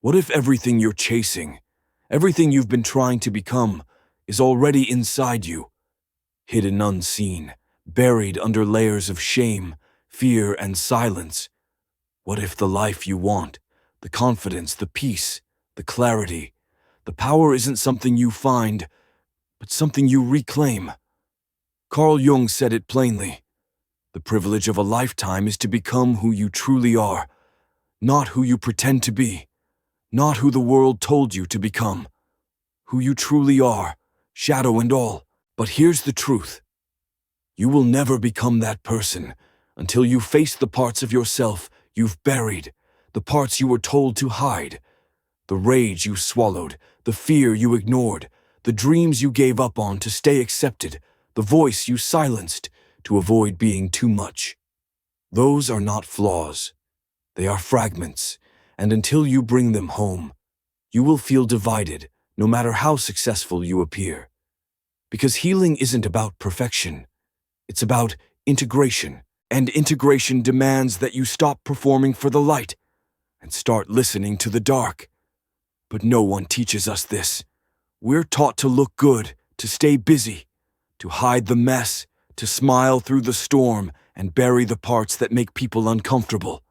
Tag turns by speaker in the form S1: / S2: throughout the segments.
S1: What if everything you're chasing, everything you've been trying to become, is already inside you, hidden unseen, buried under layers of shame, fear, and silence? What if the life you want, the confidence, the peace, the clarity, the power isn't something you find, but something you reclaim? Carl Jung said it plainly. The privilege of a lifetime is to become who you truly are, not who you pretend to be, not who the world told you to become. Who you truly are, shadow and all. But here's the truth. You will never become that person until you face the parts of yourself you've buried, the parts you were told to hide, the rage you swallowed, the fear you ignored, the dreams you gave up on to stay accepted, the voice you silenced to avoid being too much. Those are not flaws. They are fragments, and until you bring them home, you will feel divided, no matter how successful you appear. Because healing isn't about perfection. It's about integration, and integration demands that you stop performing for the light and start listening to the dark. But no one teaches us this. We're taught to look good, to stay busy, to hide the mess, to smile through the storm and bury the parts that make people uncomfortable.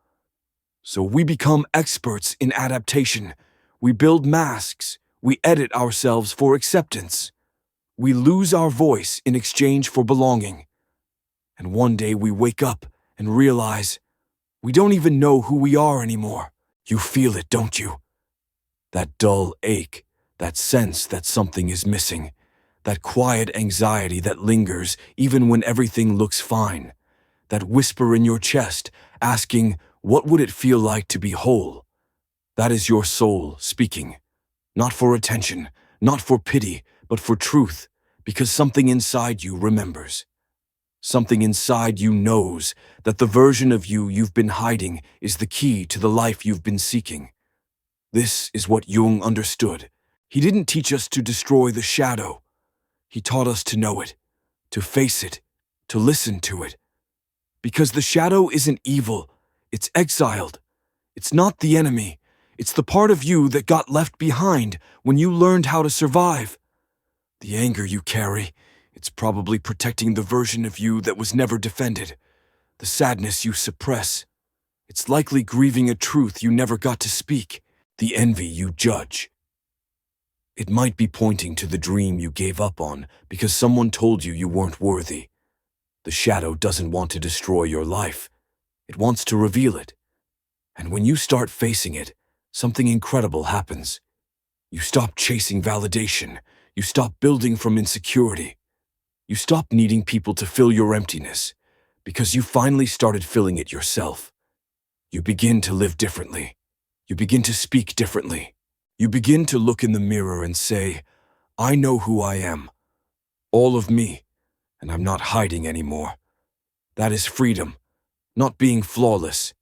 S1: So we become experts in adaptation. We build masks. We edit ourselves for acceptance. We lose our voice in exchange for belonging. And one day we wake up and realize we don't even know who we are anymore. You feel it, don't you? That dull ache, that sense that something is missing, that quiet anxiety that lingers even when everything looks fine, that whisper in your chest asking, what would it feel like to be whole? That is your soul speaking, not for attention, not for pity, but for truth, because something inside you remembers. Something inside you knows that the version of you you've been hiding is the key to the life you've been seeking. This is what Jung understood. He didn't teach us to destroy the shadow. He taught us to know it, to face it, to listen to it. Because the shadow isn't evil, it's exiled. It's not the enemy. It's the part of you that got left behind when you learned how to survive. The anger you carry, it's probably protecting the version of you that was never defended. The sadness you suppress, it's likely grieving a truth you never got to speak. The envy you judge, it might be pointing to the dream you gave up on because someone told you you weren't worthy. The shadow doesn't want to destroy your life. It wants to reveal it. And when you start facing it, something incredible happens. You stop chasing validation. You stop building from insecurity. You stop needing people to fill your emptiness because you finally started filling it yourself. You begin to live differently. You begin to speak differently. You begin to look in the mirror and say, I know who I am. All of me, and I'm not hiding anymore. That is freedom, not being flawless,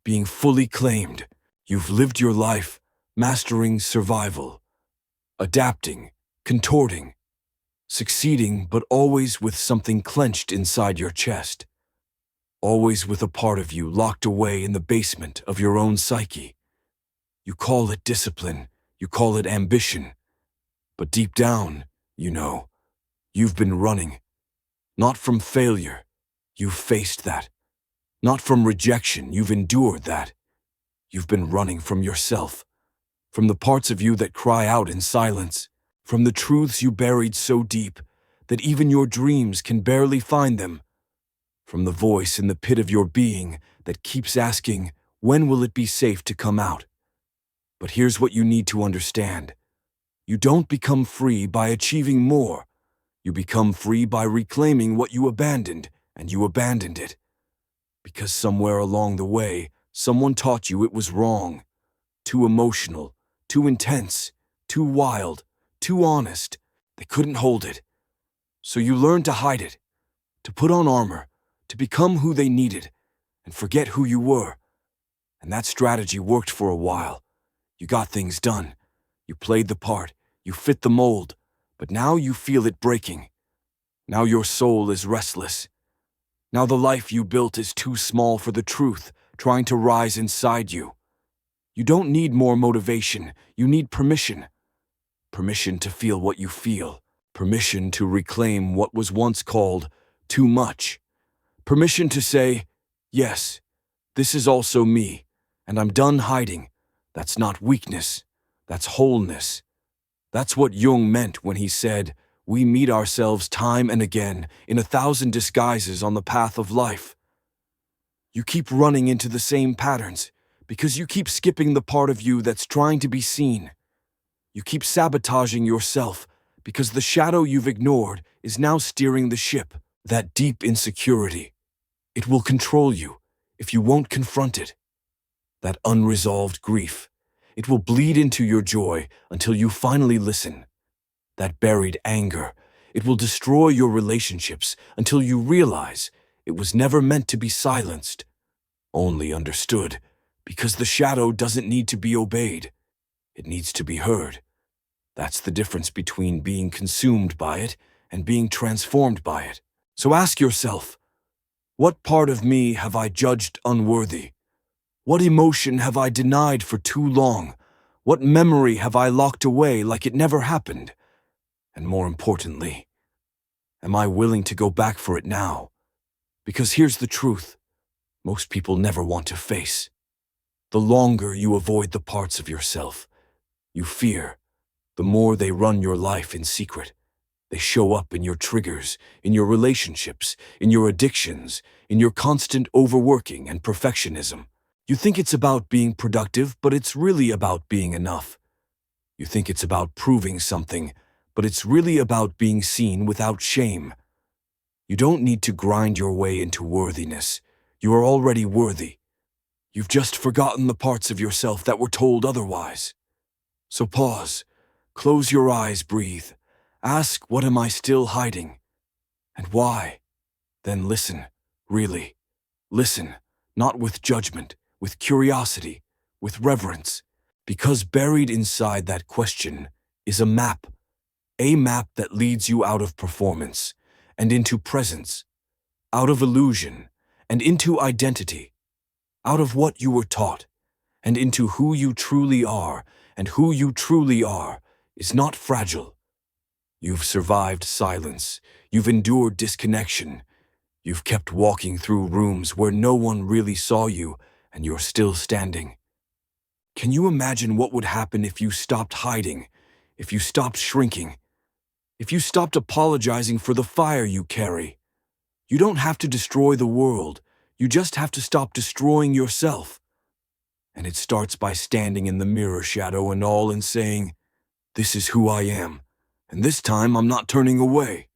S1: being fully claimed. You've lived your life mastering survival, adapting, contorting, succeeding, but always with something clenched inside your chest. Always with a part of you locked away in the basement of your own psyche. You call it discipline, you call it ambition, but deep down, you know, you've been running. Not from failure, you've faced that. Not from rejection, you've endured that. You've been running from yourself, from the parts of you that cry out in silence, from the truths you buried so deep that even your dreams can barely find them, from the voice in the pit of your being that keeps asking, when will it be safe to come out? But here's what you need to understand. You don't become free by achieving more. You become free by reclaiming what you abandoned, and you abandoned it. Because somewhere along the way, someone taught you it was wrong. Too emotional, too intense, too wild, too honest. They couldn't hold it. So you learned to hide it, to put on armor, to become who they needed, and forget who you were. And that strategy worked for a while. You got things done. You played the part. You fit the mold. But now you feel it breaking. Now your soul is restless. Now the life you built is too small for the truth trying to rise inside you. You don't need more motivation, you need permission. Permission to feel what you feel. Permission to reclaim what was once called too much. Permission to say, yes, this is also me, and I'm done hiding. That's not weakness, that's wholeness. That's what Jung meant when he said, we meet ourselves time and again in 1,000 disguises on the path of life. You keep running into the same patterns because you keep skipping the part of you that's trying to be seen. You keep sabotaging yourself because the shadow you've ignored is now steering the ship. That deep insecurity, it will control you if you won't confront it. That unresolved grief, it will bleed into your joy until you finally listen. That buried anger, it will destroy your relationships until you realize it was never meant to be silenced, only understood, because the shadow doesn't need to be obeyed. It needs to be heard. That's the difference between being consumed by it and being transformed by it. So ask yourself, what part of me have I judged unworthy? What emotion have I denied for too long? What memory have I locked away like it never happened? And more importantly, am I willing to go back for it now? Because here's the truth, most people never want to face. The longer you avoid the parts of yourself you fear, the more they run your life in secret. They show up in your triggers, in your relationships, in your addictions, in your constant overworking and perfectionism. You think it's about being productive, but it's really about being enough. You think it's about proving something, but it's really about being seen without shame. You don't need to grind your way into worthiness. You are already worthy. You've just forgotten the parts of yourself that were told otherwise. So pause, close your eyes, breathe. Ask, what am I still hiding? And why? Then listen, really. Listen, not with judgment, with curiosity, with reverence. Because buried inside that question is a map that leads you out of performance and into presence, out of illusion and into identity, out of what you were taught and into who you truly are, and who you truly are is not fragile. You've survived silence, you've endured disconnection, you've kept walking through rooms where no one really saw you, and you're still standing. Can you imagine what would happen if you stopped hiding, if you stopped shrinking, if you stopped apologizing for the fire you carry? You don't have to destroy the world, you just have to stop destroying yourself. And it starts by standing in the mirror, shadow and all, and saying, this is who I am, and this time I'm not turning away.